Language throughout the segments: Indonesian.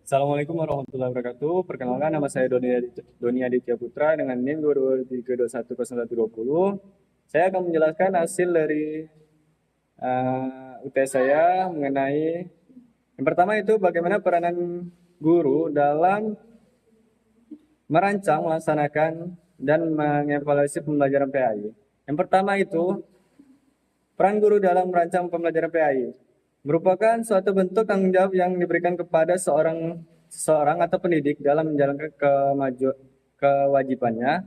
Assalamualaikum warahmatullahi wabarakatuh. Perkenalkan, nama saya Doni Aditya Putra dengan NIM 223210120. Saya akan menjelaskan hasil dari UTS saya mengenai yang pertama itu bagaimana peranan guru dalam merancang, melaksanakan, dan mengevaluasi pembelajaran PAI. Yang pertama itu peran guru dalam merancang pembelajaran PAI merupakan suatu bentuk tanggung jawab yang diberikan kepada seseorang atau pendidik dalam menjalankan kewajibannya,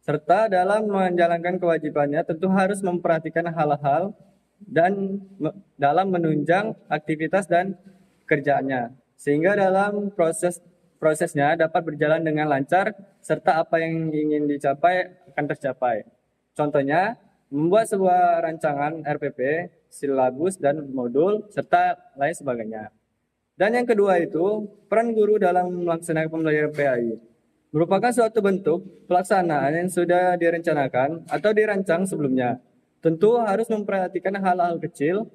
serta dalam menjalankan kewajibannya tentu harus memperhatikan hal-hal dan dalam menunjang aktivitas dan kerjaannya, sehingga dalam prosesnya dapat berjalan dengan lancar serta apa yang ingin dicapai akan tercapai. Contohnya, membuat sebuah rancangan RPP, silabus, dan modul, serta lain sebagainya. Dan yang kedua itu, peran guru dalam melaksanakan pembelajaran PAI merupakan suatu bentuk pelaksanaan yang sudah direncanakan atau dirancang sebelumnya. Tentu harus memperhatikan hal-hal kecil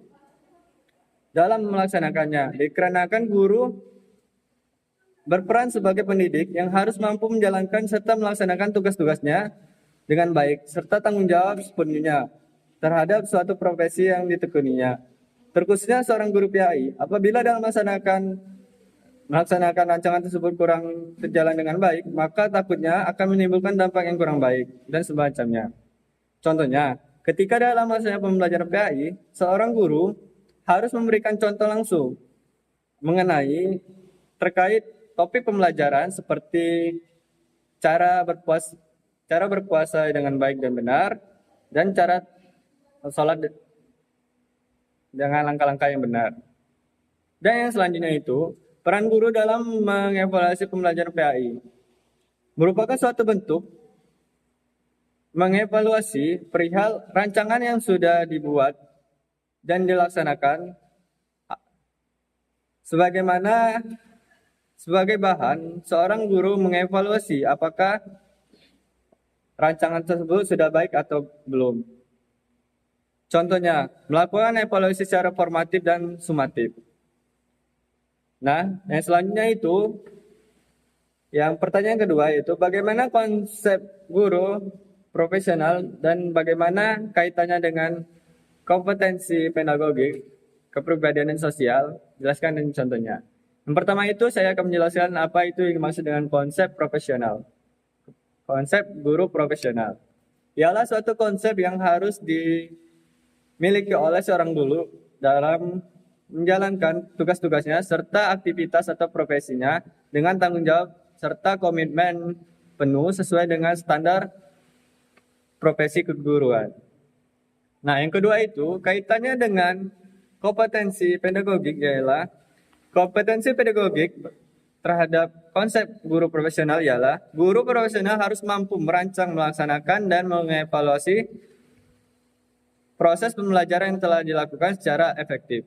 dalam melaksanakannya, dikarenakan guru berperan sebagai pendidik yang harus mampu menjalankan serta melaksanakan tugas-tugasnya dengan baik, serta tanggung jawab sepenuhnya terhadap suatu profesi yang ditekuninya. Terkhususnya seorang guru PAI, apabila dalam melaksanakan rancangan tersebut kurang berjalan dengan baik, maka takutnya akan menimbulkan dampak yang kurang baik dan semacamnya. Contohnya, ketika dalam masa pembelajaran PAI, seorang guru harus memberikan contoh langsung mengenai terkait topik pembelajaran seperti cara berpuasa dengan baik dan benar, dan cara sholat dengan langkah-langkah yang benar. Dan yang selanjutnya itu, peran guru dalam mengevaluasi pembelajaran PAI merupakan suatu bentuk mengevaluasi perihal rancangan yang sudah dibuat dan dilaksanakan sebagaimana sebagai bahan seorang guru mengevaluasi apakah rancangan tersebut sudah baik atau belum. Contohnya, melakukan evaluasi secara formatif dan sumatif. Nah, yang selanjutnya itu, yang pertanyaan kedua itu, bagaimana konsep guru profesional dan bagaimana kaitannya dengan kompetensi pedagogik, kepribadian sosial, jelaskan dengan contohnya. Yang pertama itu, saya akan menjelaskan apa itu yang dimaksud dengan konsep profesional. Konsep guru profesional ialah suatu konsep yang harus dimiliki oleh seorang guru dalam menjalankan tugas-tugasnya serta aktivitas atau profesinya dengan tanggung jawab serta komitmen penuh sesuai dengan standar profesi keguruan. Nah, yang kedua itu kaitannya dengan kompetensi pedagogik, ialah kompetensi pedagogik terhadap konsep guru profesional ialah guru profesional harus mampu merancang, melaksanakan, dan mengevaluasi proses pembelajaran yang telah dilakukan secara efektif.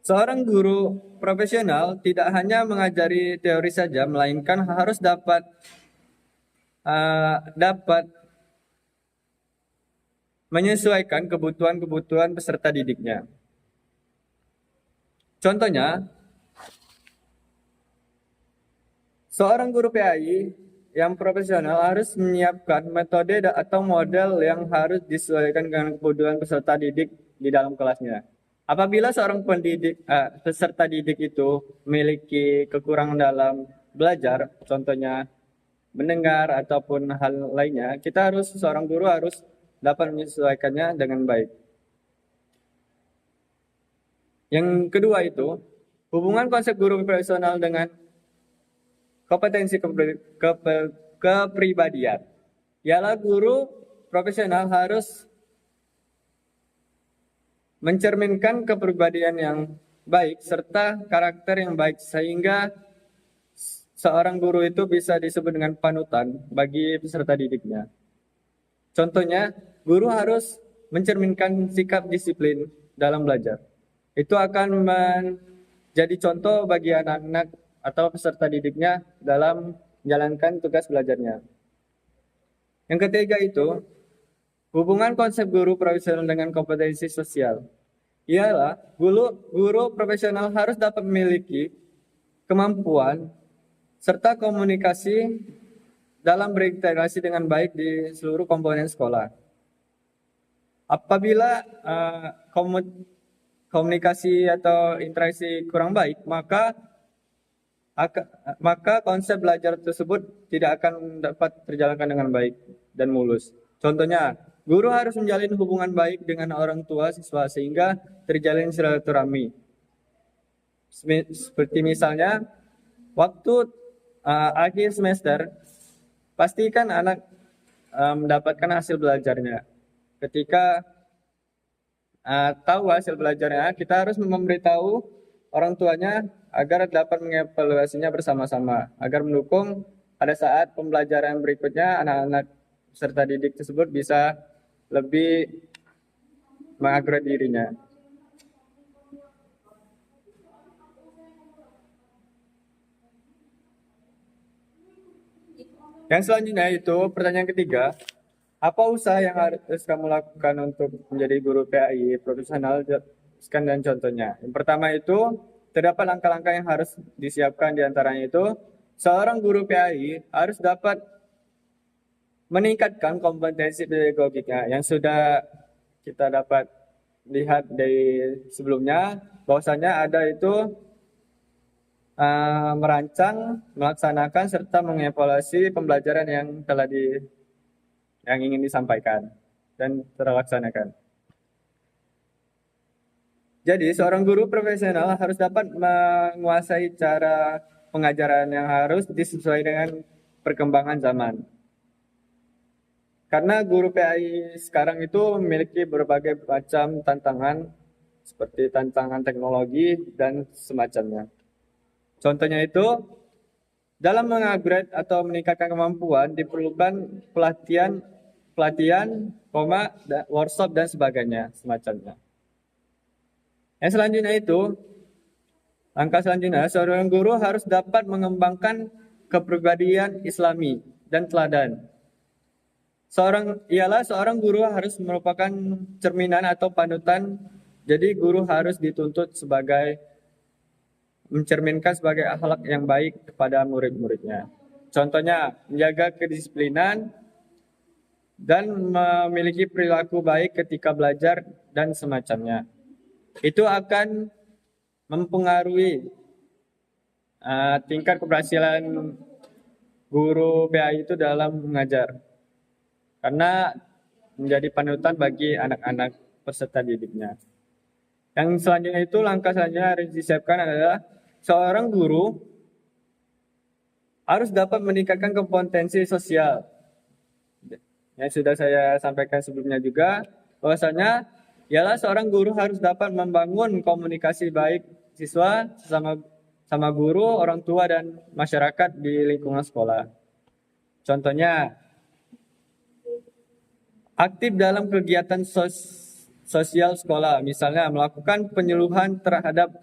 Seorang guru profesional tidak hanya mengajari teori saja, melainkan harus dapat menyesuaikan kebutuhan peserta didiknya. Contohnya, seorang guru PAI yang profesional harus menyiapkan metode atau model yang harus disesuaikan dengan kebutuhan peserta didik di dalam kelasnya. Apabila seorang peserta didik itu memiliki kekurangan dalam belajar, contohnya mendengar ataupun hal lainnya, seorang guru harus dapat menyesuaikannya dengan baik. Yang kedua itu, hubungan konsep guru profesional dengan kompetensi kepribadian. Ialah guru profesional harus mencerminkan kepribadian yang baik serta karakter yang baik sehingga seorang guru itu bisa disebut dengan panutan bagi peserta didiknya. Contohnya, guru harus mencerminkan sikap disiplin dalam belajar. Itu akan menjadi contoh bagi anak-anak atau peserta didiknya dalam menjalankan tugas belajarnya. Yang ketiga itu, hubungan konsep guru profesional dengan kompetensi sosial. ialah guru profesional harus dapat memiliki kemampuan serta komunikasi dalam berinteraksi dengan baik di seluruh komponen sekolah. Apabila komunikasi atau interaksi kurang baik, maka konsep belajar tersebut tidak akan dapat terjalankan dengan baik dan mulus. Contohnya, guru harus menjalin hubungan baik dengan orang tua siswa sehingga terjalin silaturahmi. Seperti misalnya, waktu akhir semester, pastikan anak mendapatkan hasil belajarnya. Ketika tahu hasil belajarnya, kita harus memberitahu orang tuanya agar dapat mengevaluasinya bersama-sama, agar mendukung pada saat pembelajaran berikutnya anak-anak peserta didik tersebut bisa lebih mengupgrade dirinya. Yang selanjutnya itu pertanyaan ketiga, apa usaha yang harus kamu lakukan untuk menjadi guru PAI profesional? Jelaskan dan contohnya. Yang pertama itu, terdapat langkah-langkah yang harus disiapkan, diantaranya itu, seorang guru PAI harus dapat meningkatkan kompetensi pedagogiknya yang sudah kita dapat lihat dari sebelumnya, bahwasanya ada itu merancang, melaksanakan serta mengevaluasi pembelajaran yang ingin disampaikan dan terlaksanakan. Jadi, seorang guru profesional harus dapat menguasai cara pengajaran yang harus disesuaikan dengan perkembangan zaman. Karena guru PAI sekarang itu memiliki berbagai macam tantangan seperti tantangan teknologi dan semacamnya. Contohnya itu, dalam mengupgrade atau meningkatkan kemampuan diperlukan pelatihan, workshop dan sebagainya, semacamnya. Yang selanjutnya itu, langkah selanjutnya, seorang guru harus dapat mengembangkan kepribadian Islami dan teladan. Seorang guru harus merupakan cerminan atau panutan, jadi guru harus dituntut mencerminkan sebagai akhlak yang baik kepada murid-muridnya. Contohnya, menjaga kedisiplinan dan memiliki perilaku baik ketika belajar dan semacamnya. Itu akan mempengaruhi tingkat keberhasilan guru PAI itu dalam mengajar. Karena menjadi panutan bagi anak-anak peserta didiknya. Yang selanjutnya itu, langkah selanjutnya harus disiapkan adalah seorang guru harus dapat meningkatkan kompetensi sosial. Yang sudah saya sampaikan sebelumnya juga, bahwasanya ialah seorang guru harus dapat membangun komunikasi baik siswa sama guru, orang tua, dan masyarakat di lingkungan sekolah. Contohnya, aktif dalam kegiatan sosial sekolah, misalnya melakukan penyuluhan terhadap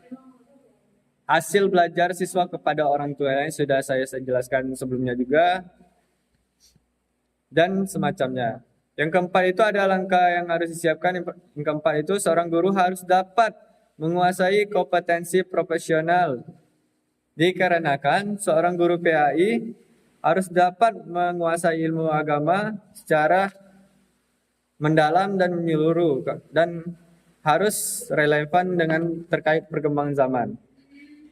hasil belajar siswa kepada orang tua yang sudah saya jelaskan sebelumnya juga, dan semacamnya. Yang keempat itu ada langkah yang harus disiapkan. Yang keempat itu, seorang guru harus dapat menguasai kompetensi profesional. Dikarenakan seorang guru PAI harus dapat menguasai ilmu agama secara mendalam dan menyeluruh, dan harus relevan dengan terkait perkembangan zaman.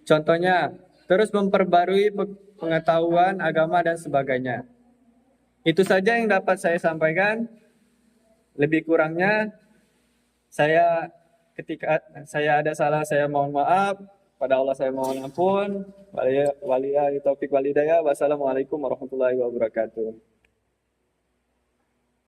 Contohnya, terus memperbarui pengetahuan agama dan sebagainya. Itu saja yang dapat saya sampaikan. Lebih kurangnya, ketika saya ada salah, saya mohon maaf. Pada Allah saya mohon ampun. Wassalamualaikum warahmatullahi wabarakatuh.